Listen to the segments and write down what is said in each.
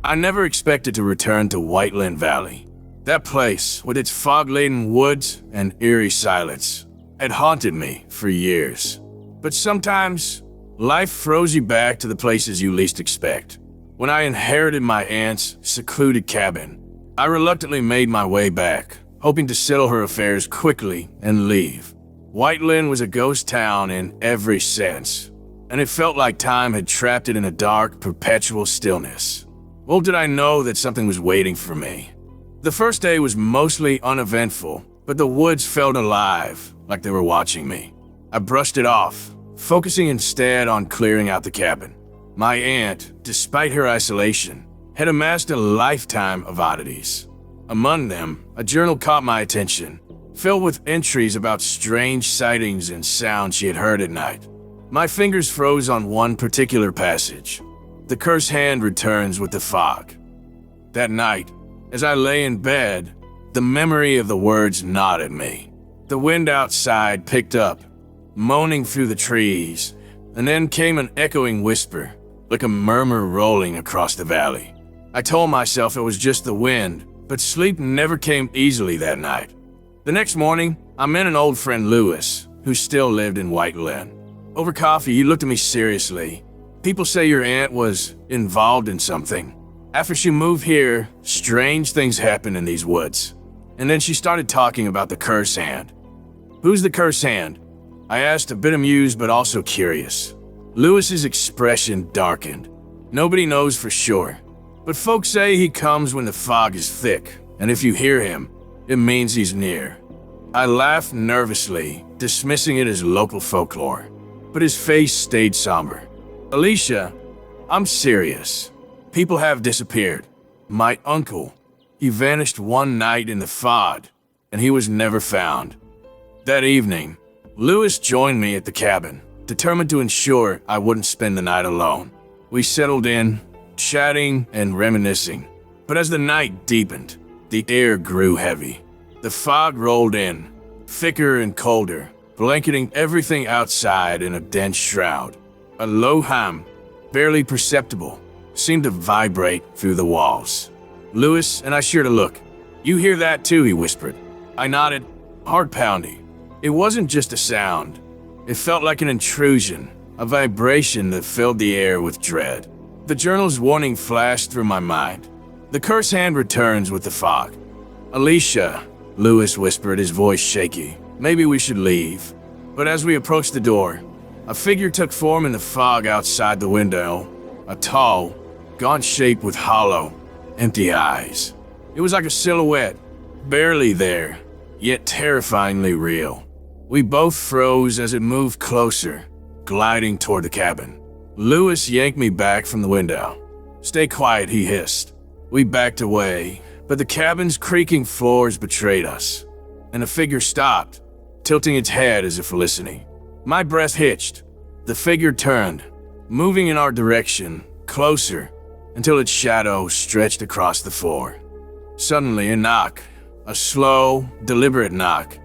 I never expected to return to Whiteland Valley. That place, with its fog-laden woods and eerie silence, had haunted me for years. But sometimes, life throws you back to the places you least expect. When I inherited my aunt's secluded cabin, I reluctantly made my way back, hoping to settle her affairs quickly and leave. Whiteland was a ghost town in every sense, and it felt like time had trapped it in a dark, perpetual stillness. Little did I know that something was waiting for me. The first day was mostly uneventful, but the woods felt alive, like they were watching me. I brushed it off, focusing instead on clearing out the cabin. My aunt, despite her isolation, had amassed a lifetime of oddities. Among them, a journal caught my attention, filled with entries about strange sightings and sounds she had heard at night. My fingers froze on one particular passage. The cursed hand returns with the fog. That night, as I lay in bed, the memory of the words gnawed at me. The wind outside picked up, moaning through the trees, and then came an echoing whisper, like a murmur rolling across the valley. I told myself it was just the wind, but sleep never came easily that night. The next morning, I met an old friend, Lewis, who still lived in Whiteland. Over coffee, he looked at me seriously. People say your aunt was involved in something. After she moved here, strange things happened in these woods. And then she started talking about the curse hand. Who's the curse hand? I asked, a bit amused but also curious. Lewis's expression darkened. Nobody knows for sure, but folks say he comes when the fog is thick, and if you hear him, it means he's near. I laughed nervously, dismissing it as local folklore, but his face stayed somber. Alicia, I'm serious. People have disappeared. My uncle, he vanished one night in the fog, and he was never found. That evening, Lewis joined me at the cabin, determined to ensure I wouldn't spend the night alone. We settled in, chatting and reminiscing. But as the night deepened, the air grew heavy. The fog rolled in, thicker and colder, blanketing everything outside in a dense shroud. A low hum, barely perceptible, seemed to vibrate through the walls. Lewis and I shared a look. "You hear that too?" he whispered. I nodded, heart pounding. It wasn't just a sound. It felt like an intrusion, a vibration that filled the air with dread. The journal's warning flashed through my mind. The curse hand returns with the fog. "Alicia," Lewis whispered, his voice shaky. "Maybe we should leave." But as we approached the door, a figure took form in the fog outside the window. A tall, gaunt shape with hollow, empty eyes. It was like a silhouette, barely there, yet terrifyingly real. We both froze as it moved closer, gliding toward the cabin. Lewis yanked me back from the window. "Stay quiet," he hissed. We backed away, but the cabin's creaking floors betrayed us, and the figure stopped, tilting its head as if listening. My breath hitched. The figure turned, moving in our direction, closer, until its shadow stretched across the floor. Suddenly, a knock, a slow, deliberate knock,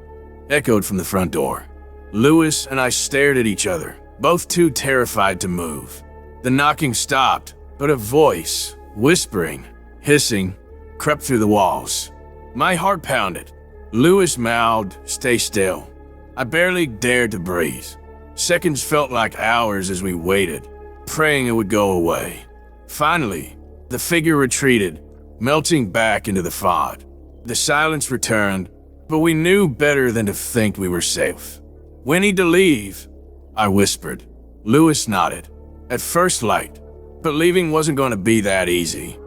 echoed from the front door. Lewis and I stared at each other, both too terrified to move. The knocking stopped, but a voice, whispering, hissing, crept through the walls. My heart pounded. Lewis mouthed, "Stay still." I barely dared to breathe. Seconds felt like hours as we waited, praying it would go away. Finally, the figure retreated, melting back into the fog. The silence returned, but we knew better than to think we were safe. "We need to leave," I whispered. Lewis nodded. At first light, but leaving wasn't going to be that easy.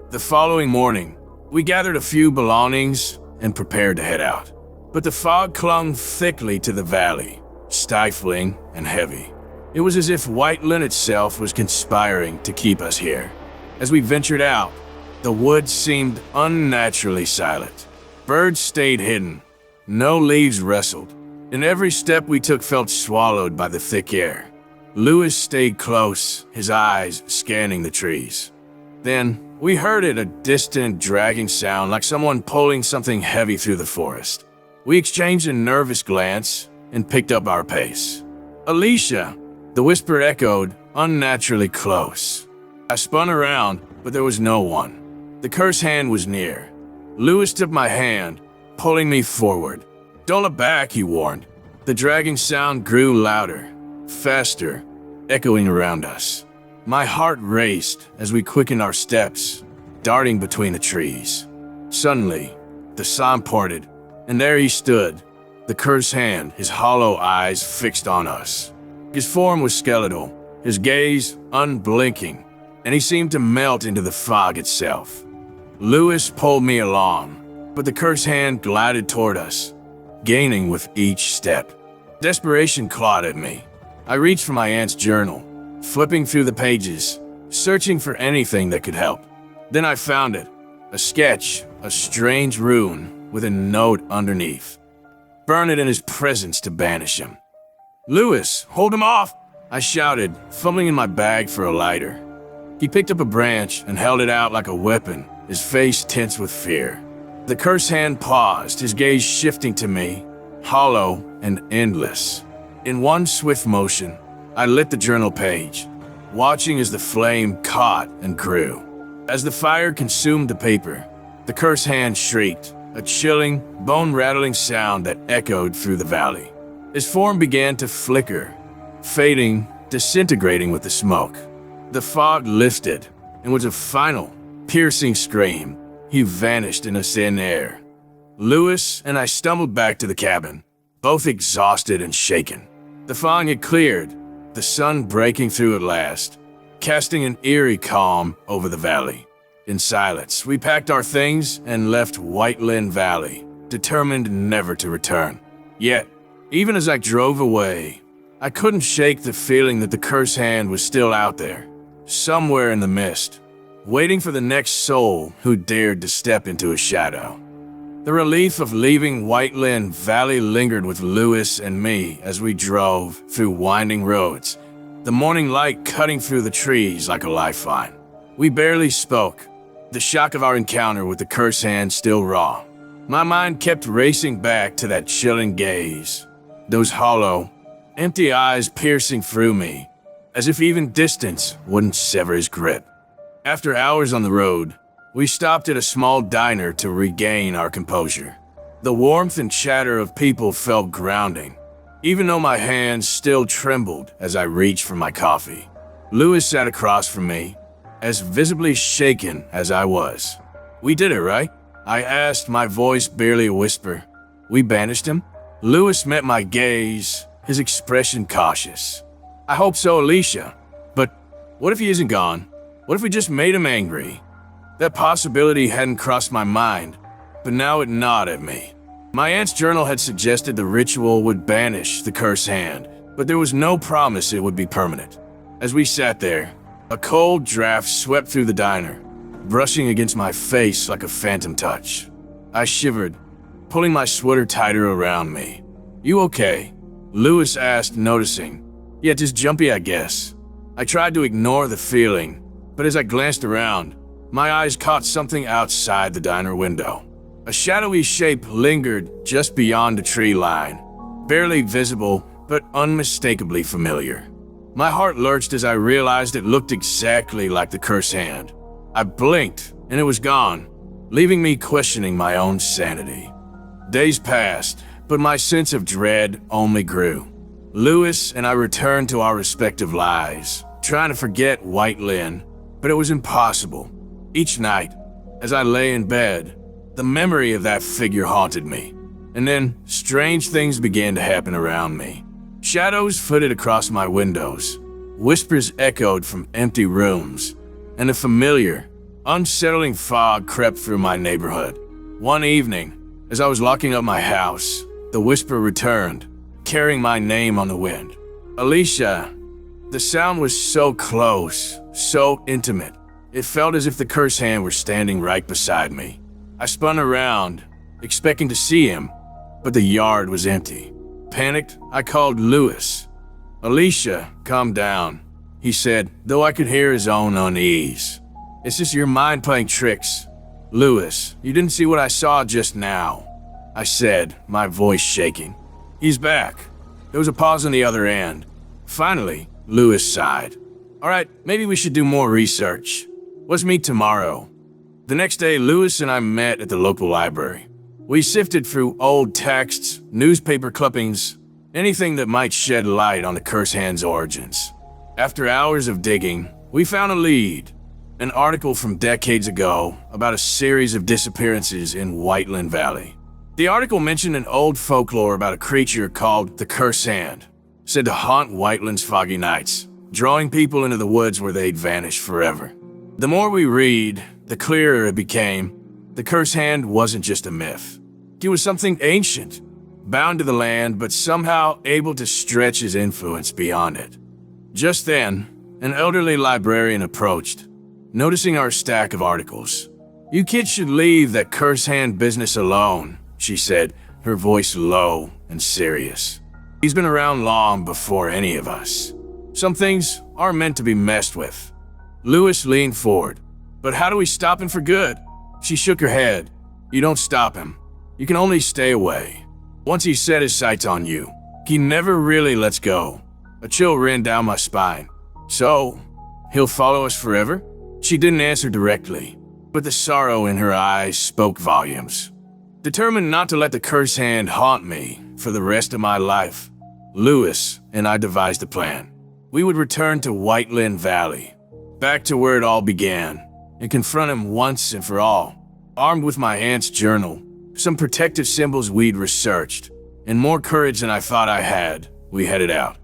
The following morning, we gathered a few belongings and prepared to head out. But the fog clung thickly to the valley, stifling and heavy. It was as if Whiteland itself was conspiring to keep us here. As we ventured out, the woods seemed unnaturally silent. Birds stayed hidden. No leaves rustled, and every step we took felt swallowed by the thick air. Lewis stayed close, his eyes scanning the trees. Then, we heard it, a distant, dragging sound like someone pulling something heavy through the forest. We exchanged a nervous glance and picked up our pace. "Alicia," the whisper echoed, unnaturally close. I spun around, but there was no one. The cursed hand was near. Lewis took my hand, pulling me forward. "Don't look back," he warned. The dragging sound grew louder, faster, echoing around us. My heart raced as we quickened our steps, darting between the trees. Suddenly, the sound parted, and there he stood, the cursed hand, his hollow eyes fixed on us. His form was skeletal, his gaze unblinking, and he seemed to melt into the fog itself. Lewis pulled me along, but the cursed hand glided toward us, gaining with each step. Desperation clawed at me. I reached for my aunt's journal, flipping through the pages, searching for anything that could help. Then I found it, a sketch, a strange rune with a note underneath. "Burn it in his presence to banish him." "Lewis, hold him off!" I shouted, fumbling in my bag for a lighter. He picked up a branch and held it out like a weapon, his face tense with fear. The cursed hand paused, his gaze shifting to me, hollow and endless. In one swift motion, I lit the journal page, watching as the flame caught and grew. As the fire consumed the paper, the cursed hand shrieked, a chilling, bone-rattling sound that echoed through the valley. His form began to flicker, fading, disintegrating with the smoke. The fog lifted, and with a final, piercing scream, he vanished in the thin air. Lewis and I stumbled back to the cabin, both exhausted and shaken. The fog had cleared, the sun breaking through at last, casting an eerie calm over the valley. In silence, we packed our things and left Whiteland Valley, determined never to return. Yet, even as I drove away, I couldn't shake the feeling that the cursed hand was still out there, somewhere in the mist, waiting for the next soul who dared to step into his shadow. The relief of leaving Whiteland Valley lingered with Lewis and me as we drove through winding roads, the morning light cutting through the trees like a lifeline. We barely spoke, the shock of our encounter with the cursed hand still raw. My mind kept racing back to that chilling gaze, those hollow, empty eyes piercing through me, as if even distance wouldn't sever his grip. After hours on the road, we stopped at a small diner to regain our composure. The warmth and chatter of people felt grounding, even though my hands still trembled as I reached for my coffee. Lewis sat across from me, as visibly shaken as I was. "We did it, right?" I asked, my voice barely a whisper. "We banished him?" Lewis met my gaze, his expression cautious. "I hope so, Alicia. But what if he isn't gone? What if we just made him angry?" That possibility hadn't crossed my mind, but now it gnawed at me. My aunt's journal had suggested the ritual would banish the cursed hand, but there was no promise it would be permanent. As we sat there, a cold draft swept through the diner, brushing against my face like a phantom touch. I shivered, pulling my sweater tighter around me. "You okay?" Lewis asked, noticing. "Yeah, just jumpy, I guess." I tried to ignore the feeling, but as I glanced around, my eyes caught something outside the diner window. A shadowy shape lingered just beyond the tree line, barely visible but unmistakably familiar. My heart lurched as I realized it looked exactly like the cursed hand. I blinked, and it was gone, leaving me questioning my own sanity. Days passed, but my sense of dread only grew. Lewis and I returned to our respective lives, trying to forget White Lynn, but it was impossible. Each night, as I lay in bed, the memory of that figure haunted me. And then, strange things began to happen around me. Shadows flitted across my windows, whispers echoed from empty rooms, and a familiar, unsettling fog crept through my neighborhood. One evening, as I was locking up my house, the whisper returned, carrying my name on the wind. "Alicia." The sound was so close, so intimate. It felt as if the cursed hand were standing right beside me. I spun around, expecting to see him, but the yard was empty. Panicked, I called Lewis. "Alicia, calm down," he said, though I could hear his own unease. "It's just your mind playing tricks." "Lewis, you didn't see what I saw just now," I said, my voice shaking. "He's back." There was a pause on the other end. Finally, Lewis sighed. All right, maybe we should do more research. Let's meet tomorrow. The next day, Lewis and I met at the local library. We sifted through old texts, newspaper clippings, anything that might shed light on the Curse Hand's origins. After hours of digging, we found a lead. An article from decades ago about a series of disappearances in Whiteland Valley. The article mentioned an old folklore about a creature called the Curse Hand, said to haunt Whiteland's foggy nights, drawing people into the woods where they'd vanish forever. The more we read, the clearer it became. The Curse Hand wasn't just a myth. He was something ancient, bound to the land, but somehow able to stretch his influence beyond it. Just then, an elderly librarian approached, noticing our stack of articles. "You kids should leave that Curse Hand business alone," she said, her voice low and serious. "He's been around long before any of us. Some things aren't meant to be messed with." Lewis leaned forward. "But how do we stop him for good?" She shook her head. "You don't stop him. You can only stay away. Once he set his sights on you, he never really lets go." A chill ran down my spine. "So, he'll follow us forever?" She didn't answer directly, but the sorrow in her eyes spoke volumes. Determined not to let the Curse Hand haunt me for the rest of my life, Lewis and I devised a plan. We would return to Whiteland Valley, back to where it all began, and confront him once and for all. Armed with my aunt's journal, some protective symbols we'd researched, and more courage than I thought I had, we headed out.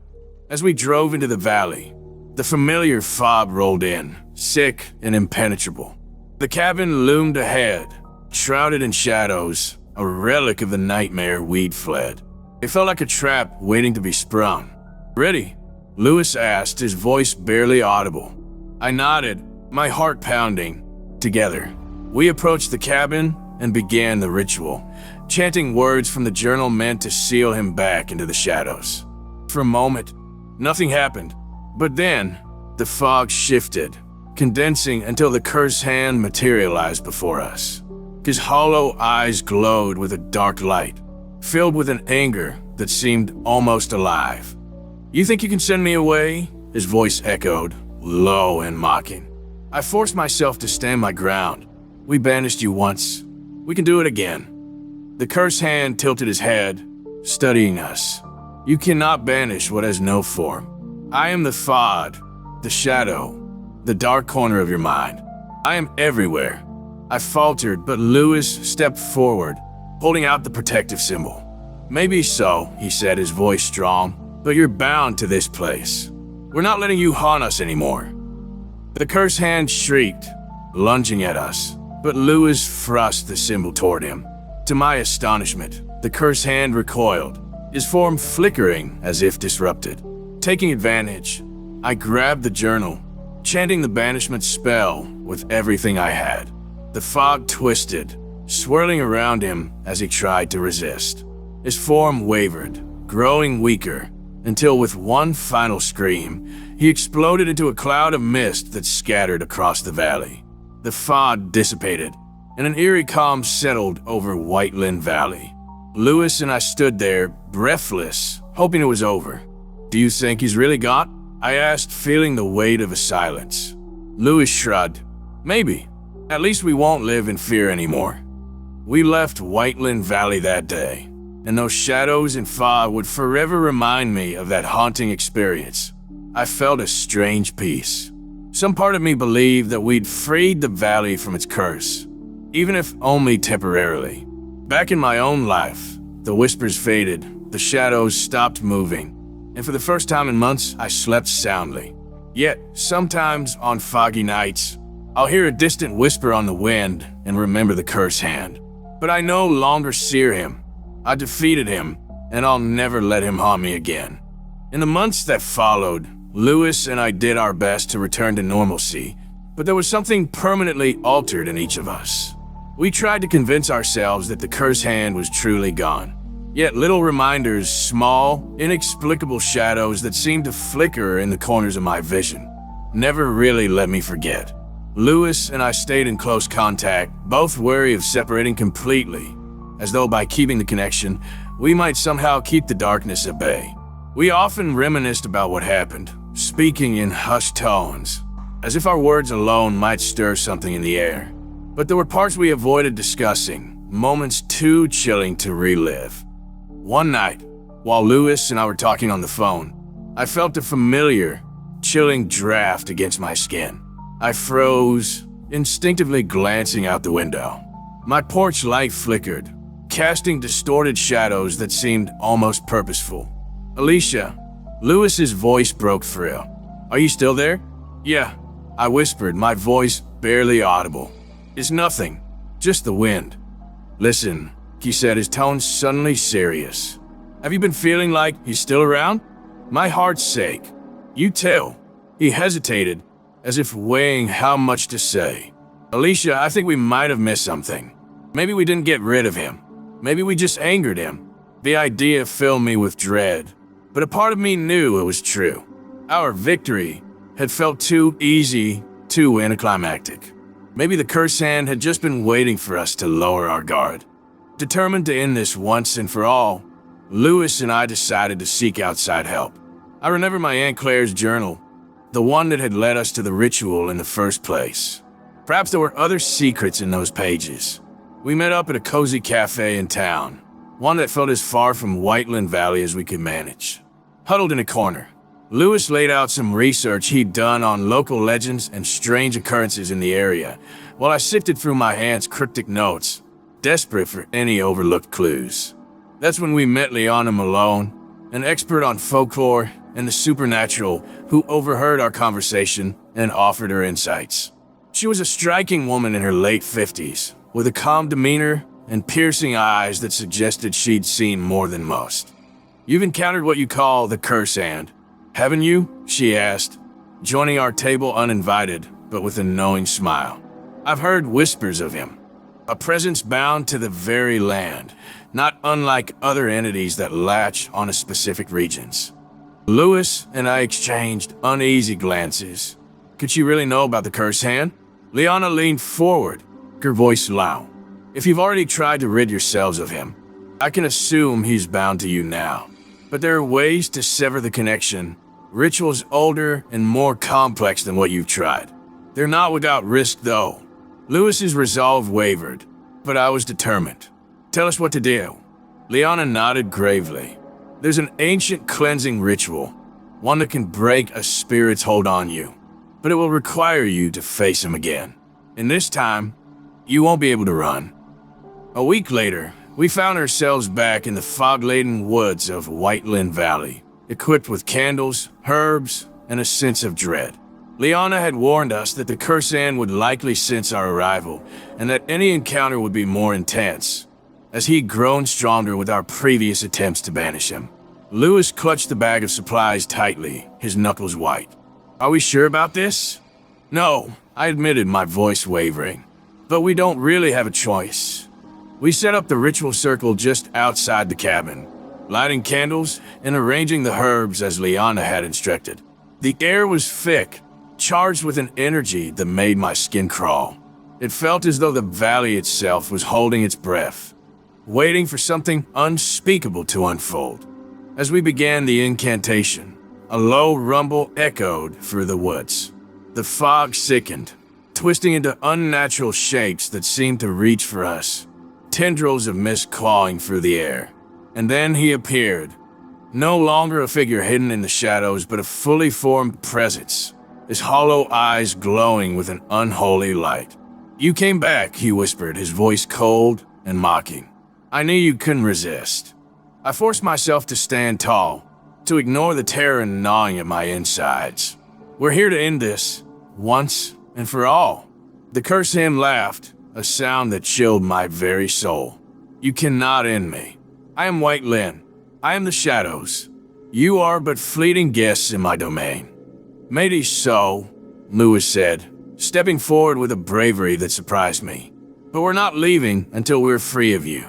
As we drove into the valley, the familiar fog rolled in, sick and impenetrable. The cabin loomed ahead, shrouded in shadows, a relic of the nightmare we'd fled. It felt like a trap waiting to be sprung. "Ready?" Lewis asked, his voice barely audible. I nodded, my heart pounding. Together, we approached the cabin and began the ritual, chanting words from the journal meant to seal him back into the shadows. For a moment, nothing happened, but then the fog shifted, condensing until the Curse Hand materialized before us. His hollow eyes glowed with a dark light, filled with an anger that seemed almost alive. "You think you can send me away?" His voice echoed, low and mocking. I forced myself to stand my ground. "We banished you once. We can do it again." The Curse Hand tilted his head, studying us. "You cannot banish what has no form. I am the Fod, the shadow, the dark corner of your mind. I am everywhere." I faltered, but Lewis stepped forward, holding out the protective symbol. "Maybe so," he said, his voice strong, "but you're bound to this place. We're not letting you haunt us anymore." The Curse Hand shrieked, lunging at us, but Lewis thrust the symbol toward him. To my astonishment, the Curse Hand recoiled, his form flickering as if disrupted. Taking advantage, I grabbed the journal, chanting the banishment spell with everything I had. The fog twisted, swirling around him as he tried to resist. His form wavered, growing weaker, until with one final scream, he exploded into a cloud of mist that scattered across the valley. The fog dissipated, and an eerie calm settled over Whiteland Valley. Lewis and I stood there, breathless, hoping it was over. "Do you think he's really gone?" I asked, feeling the weight of a silence. Lewis shrugged. "Maybe. At least we won't live in fear anymore." We left Whiteland Valley that day, and those shadows and fog would forever remind me of that haunting experience. I felt a strange peace. Some part of me believed that we'd freed the valley from its curse, even if only temporarily. Back in my own life, the whispers faded, the shadows stopped moving, and for the first time in months, I slept soundly. Yet, sometimes on foggy nights, I'll hear a distant whisper on the wind and remember the Curse Hand. But I no longer fear him. I defeated him, and I'll never let him haunt me again. In the months that followed, Lewis and I did our best to return to normalcy, but there was something permanently altered in each of us. We tried to convince ourselves that the Curse Hand was truly gone. Yet little reminders, small, inexplicable shadows that seemed to flicker in the corners of my vision, never really let me forget. Lewis and I stayed in close contact, both wary of separating completely, as though by keeping the connection, we might somehow keep the darkness at bay. We often reminisced about what happened, speaking in hushed tones, as if our words alone might stir something in the air. But there were parts we avoided discussing, moments too chilling to relive. One night, while Lewis and I were talking on the phone, I felt a familiar, chilling draft against my skin. I froze, instinctively glancing out the window. My porch light flickered, casting distorted shadows that seemed almost purposeful. "Alicia," Lewis's voice broke through. "Are you still there?" "Yeah," I whispered, my voice barely audible. "It's nothing, just the wind." "Listen," he said, his tone suddenly serious. "Have you been feeling like he's still around?" My heart sank. "You tell." He hesitated, as if weighing how much to say. "Alicia, I think we might have missed something. Maybe we didn't get rid of him. Maybe we just angered him." The idea filled me with dread, but a part of me knew it was true. Our victory had felt too easy, too anticlimactic. Maybe the curse hand had just been waiting for us to lower our guard. Determined to end this once and for all, Lewis and I decided to seek outside help. I remember my Aunt Claire's journal, the one that had led us to the ritual in the first place. Perhaps there were other secrets in those pages. We met up at a cozy cafe in town, one that felt as far from Whiteland Valley as we could manage. Huddled in a corner, Lewis laid out some research he'd done on local legends and strange occurrences in the area, while I sifted through my aunt's cryptic notes, desperate for any overlooked clues. That's when we met Liana Malone, an expert on folklore and the supernatural, who overheard our conversation and offered her insights. She was a striking woman in her late 50s, with a calm demeanor and piercing eyes that suggested she'd seen more than most. "You've encountered what you call the curse hand, haven't you?" she asked, joining our table uninvited, but with a knowing smile. "I've heard whispers of him, a presence bound to the very land, not unlike other entities that latch onto specific regions." Lewis and I exchanged uneasy glances. Could she really know about the curse hand? Liana leaned forward, her voice loud. "If you've already tried to rid yourselves of him, I can assume he's bound to you now. But there are ways to sever the connection, rituals older and more complex than what you've tried. They're not without risk, though." Lewis's resolve wavered, but I was determined. "Tell us what to do." Liana nodded gravely. "There's an ancient cleansing ritual, one that can break a spirit's hold on you, but it will require you to face him again. And this time, you won't be able to run." A week later, we found ourselves back in the fog-laden woods of Whiteland Valley, equipped with candles, herbs, and a sense of dread. Liana had warned us that the Cursan would likely sense our arrival, and that any encounter would be more intense, as he'd grown stronger with our previous attempts to banish him. Lewis clutched the bag of supplies tightly, his knuckles white. "Are we sure about this?" "No," I admitted, my voice wavering. "But we don't really have a choice." We set up the ritual circle just outside the cabin, lighting candles and arranging the herbs as Liana had instructed. The air was thick, charged with an energy that made my skin crawl. It felt as though the valley itself was holding its breath, waiting for something unspeakable to unfold. As we began the incantation, a low rumble echoed through the woods. The fog thickened, twisting into unnatural shapes that seemed to reach for us, tendrils of mist clawing through the air. And then he appeared, no longer a figure hidden in the shadows, but a fully formed presence, his hollow eyes glowing with an unholy light. "You came back," he whispered, his voice cold and mocking. "I knew you couldn't resist." I forced myself to stand tall, to ignore the terror gnawing at my insides. "We're here to end this, once and for all." The curse him laughed, a sound that chilled my very soul. "You cannot end me. I am White Lynn. I am the shadows. You are but fleeting guests in my domain." "Maybe so," Lewis said, stepping forward with a bravery that surprised me. "But we're not leaving until we're free of you."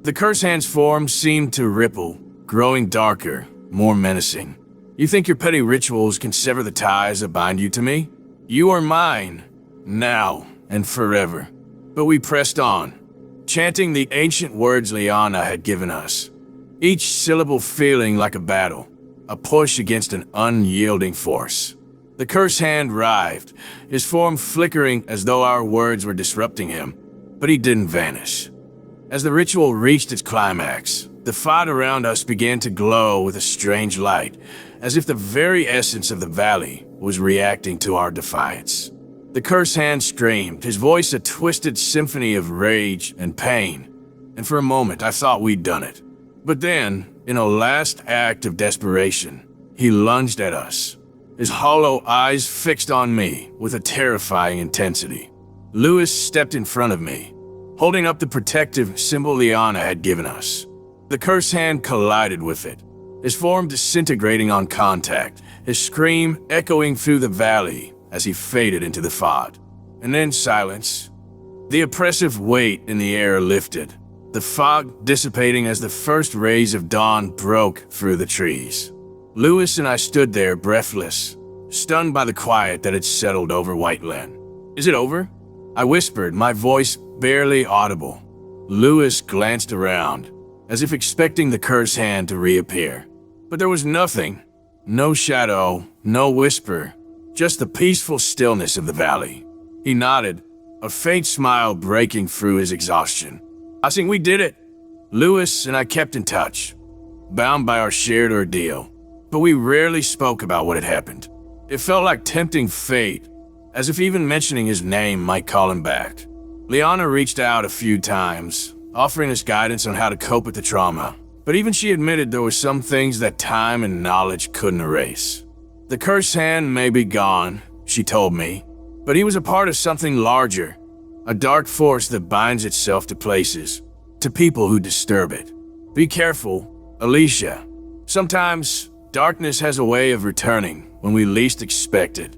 The curse hand's form seemed to ripple, growing darker, more menacing. "You think your petty rituals can sever the ties that bind you to me? You are mine, now and forever." But we pressed on, chanting the ancient words Liana had given us, each syllable feeling like a battle, a push against an unyielding force. The cursed hand writhed, his form flickering as though our words were disrupting him, but he didn't vanish. As the ritual reached its climax, the fog around us began to glow with a strange light, as if the very essence of the valley was reacting to our defiance. The cursed hand screamed, his voice a twisted symphony of rage and pain, and for a moment I thought we'd done it. But then, in a last act of desperation, he lunged at us, his hollow eyes fixed on me with a terrifying intensity. Lewis stepped in front of me, holding up the protective symbol Liana had given us. The cursed hand collided with it, his form disintegrating on contact, his scream echoing through the valley as he faded into the fog. And then silence. The oppressive weight in the air lifted, the fog dissipating as the first rays of dawn broke through the trees. Lewis and I stood there breathless, stunned by the quiet that had settled over Whiteland. "Is it over?" I whispered, my voice barely audible. Lewis glanced around, as if expecting the cursed hand to reappear. But there was nothing. No shadow, no whisper, just the peaceful stillness of the valley. He nodded, a faint smile breaking through his exhaustion. "I think we did it." Lewis and I kept in touch, bound by our shared ordeal, but we rarely spoke about what had happened. It felt like tempting fate, as if even mentioning his name might call him back. Liana reached out a few times, offering us guidance on how to cope with the trauma, but even she admitted there were some things that time and knowledge couldn't erase. The cursed hand may be gone, she told me, but he was a part of something larger, a dark force that binds itself to places, to people who disturb it. Be careful, Alicia. Sometimes darkness has a way of returning when we least expect it.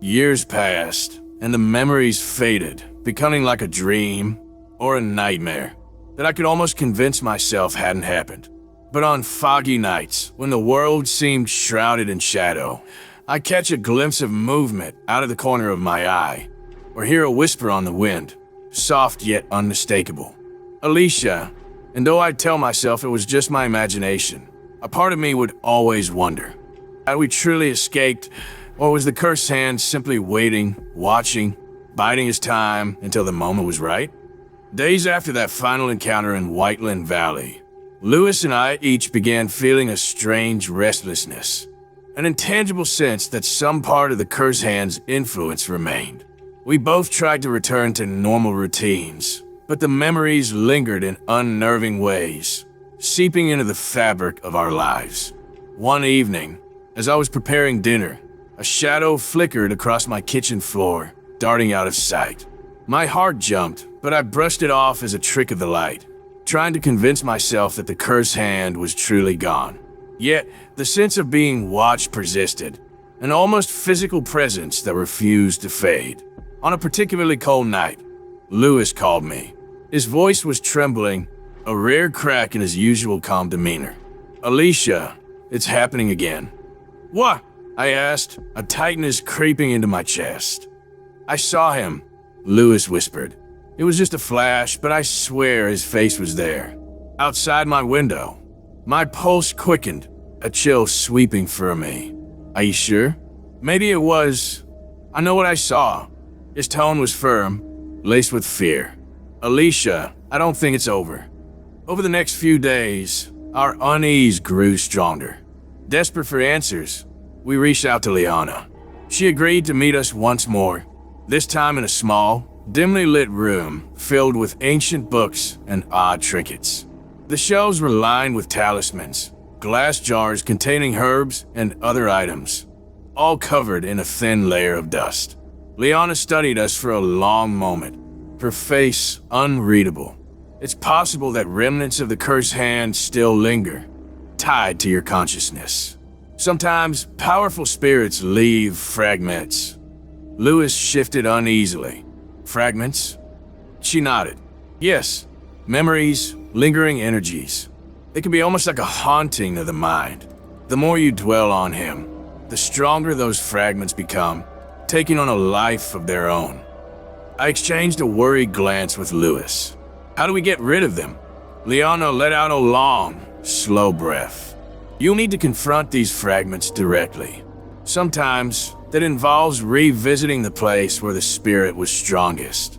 Years passed, and the memories faded, becoming like a dream or a nightmare that I could almost convince myself hadn't happened. But on foggy nights, when the world seemed shrouded in shadow, I catch a glimpse of movement out of the corner of my eye, or hear a whisper on the wind, soft yet unmistakable. Alicia, and though I'd tell myself it was just my imagination, a part of me would always wonder, had we truly escaped, or was the cursed hand simply waiting, watching, biding his time until the moment was right? Days after that final encounter in Whiteland Valley, Lewis and I each began feeling a strange restlessness, an intangible sense that some part of the cursed hand's influence remained. We both tried to return to normal routines, but the memories lingered in unnerving ways, seeping into the fabric of our lives. One evening, as I was preparing dinner, a shadow flickered across my kitchen floor, darting out of sight. My heart jumped, but I brushed it off as a trick of the light, trying to convince myself that the cursed hand was truly gone. Yet, the sense of being watched persisted, an almost physical presence that refused to fade. On a particularly cold night, Lewis called me. His voice was trembling, a rare crack in his usual calm demeanor. "Alicia, it's happening again." "What?" I asked, a tightness creeping into my chest. "I saw him," Lewis whispered. It was just a flash, but I swear his face was there, outside my window. My pulse quickened, a chill sweeping through me. "Are you sure?" "Maybe it was. I know what I saw." His tone was firm, laced with fear. "Alicia, I don't think it's over." Over the next few days, our unease grew stronger. Desperate for answers, we reached out to Liana. She agreed to meet us once more, this time in a small, dimly lit room filled with ancient books and odd trinkets. The shelves were lined with talismans, glass jars containing herbs and other items, all covered in a thin layer of dust. Liana studied us for a long moment, her face unreadable. "It's possible that remnants of the cursed hand still linger, tied to your consciousness. Sometimes powerful spirits leave fragments." Lewis shifted uneasily. "Fragments?" She nodded. "Yes, memories, lingering energies. They can be almost like a haunting of the mind. The more you dwell on him, the stronger those fragments become, taking on a life of their own." I exchanged a worried glance with Lewis. "How do we get rid of them?" Liana let out a long, slow breath. You'll need to confront these fragments directly. Sometimes that involves revisiting the place where the spirit was strongest.